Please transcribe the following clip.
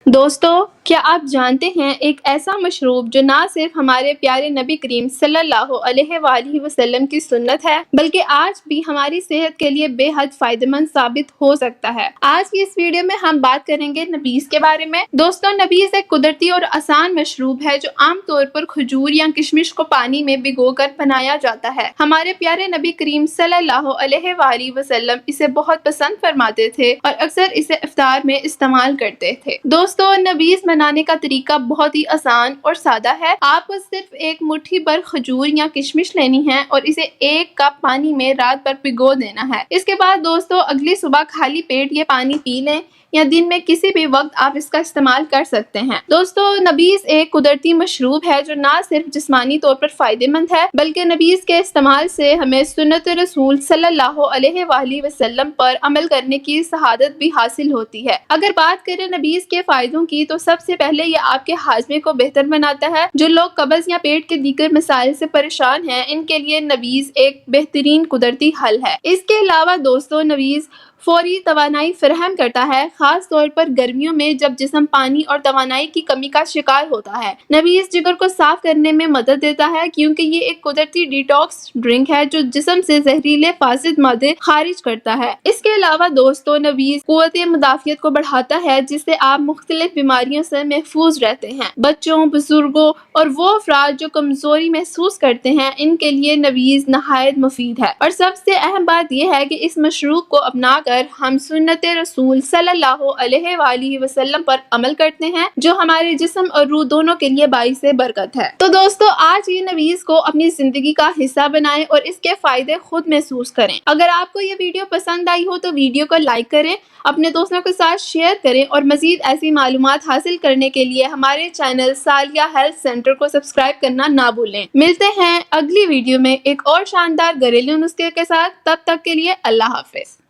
دوستو، کیا آپ جانتے ہیں ایک ایسا مشروب جو نہ صرف ہمارے پیارے نبی کریم صلی اللہ علیہ وآلہ وسلم کی سنت ہے بلکہ آج بھی ہماری صحت کے لیے بے حد فائدہ مند ثابت ہو سکتا ہے۔ آج کی اس ویڈیو میں ہم بات کریں گے نبیذ کے بارے میں۔ دوستو، نبیذ ایک قدرتی اور آسان مشروب ہے جو عام طور پر کھجور یا کشمش کو پانی میں بھگو کر بنایا جاتا ہے۔ ہمارے پیارے نبی کریم صلی اللہ علیہ وآلہ وسلم اسے بہت پسند فرماتے تھے اور اکثر اسے افطار میں استعمال کرتے تھے۔ دوستو، نبیذ بنانے کا طریقہ بہت ہی آسان اور سادہ ہے۔ آپ کو صرف ایک مٹھی بھر کھجور یا کشمش لینی ہے اور اسے 1 کپ پانی میں رات بھر بھگو دینا ہے۔ اس کے بعد دوستو، اگلی صبح خالی پیٹ یہ پانی پی لیں یا دن میں کسی بھی وقت آپ اس کا استعمال کر سکتے ہیں۔ دوستو، نبیذ ایک قدرتی مشروب ہے جو نہ صرف جسمانی طور پر فائدہ مند ہے بلکہ نبیذ کے استعمال سے ہمیں سنت رسول صلی اللہ علیہ وآلہ وسلم پر عمل کرنے کی سعادت بھی حاصل ہوتی ہے۔ اگر بات کریں نبیذ کے فائدوں کی تو سب سے پہلے یہ آپ کے ہاضمے کو بہتر بناتا ہے۔ جو لوگ قبض یا پیٹ کے دیگر مسائل سے پریشان ہیں ان کے لیے نبیذ ایک بہترین قدرتی حل ہے۔ اس کے علاوہ دوستو، نبیذ فوری توانائی فراہم کرتا ہے، خاص طور پر گرمیوں میں جب جسم پانی اور توانائی کی کمی کا شکار ہوتا ہے۔ نبیذ جگر کو صاف کرنے میں مدد دیتا ہے کیونکہ یہ ایک قدرتی ڈیٹاکس ڈرنک ہے جو جسم سے زہریلے فاسد مادے خارج کرتا ہے۔ اس کے علاوہ دوستو، نبیذ قوت مدافعت کو بڑھاتا ہے جس سے آپ مختلف بیماریوں سے محفوظ رہتے ہیں۔ بچوں، بزرگوں اور وہ افراد جو کمزوری محسوس کرتے ہیں ان کے لیے نبیذ نہایت مفید ہے۔ اور سب سے اہم بات یہ ہے کہ اس مشروب کو اپنا کر ہم سنت رسول صلی اللہ علیہ وآلہ وسلم پر عمل کرتے ہیں جو ہمارے جسم اور روح دونوں کے لیے باعث برکت ہے۔ تو دوستو، آج یہ نبیذ کو اپنی زندگی کا حصہ بنائیں اور اس کے فائدے خود محسوس کریں۔ اگر آپ کو یہ ویڈیو پسند آئی ہو تو ویڈیو کو لائک کریں، اپنے دوستوں کے ساتھ شیئر کریں اور مزید ایسی معلومات حاصل کرنے کے لیے ہمارے چینل سالیہ ہیلتھ سینٹر کو سبسکرائب کرنا نہ بھولیں۔ ملتے ہیں اگلی ویڈیو میں ایک اور شاندار گھریلو نسخے کے ساتھ، تب تک کے لیے اللہ حافظ۔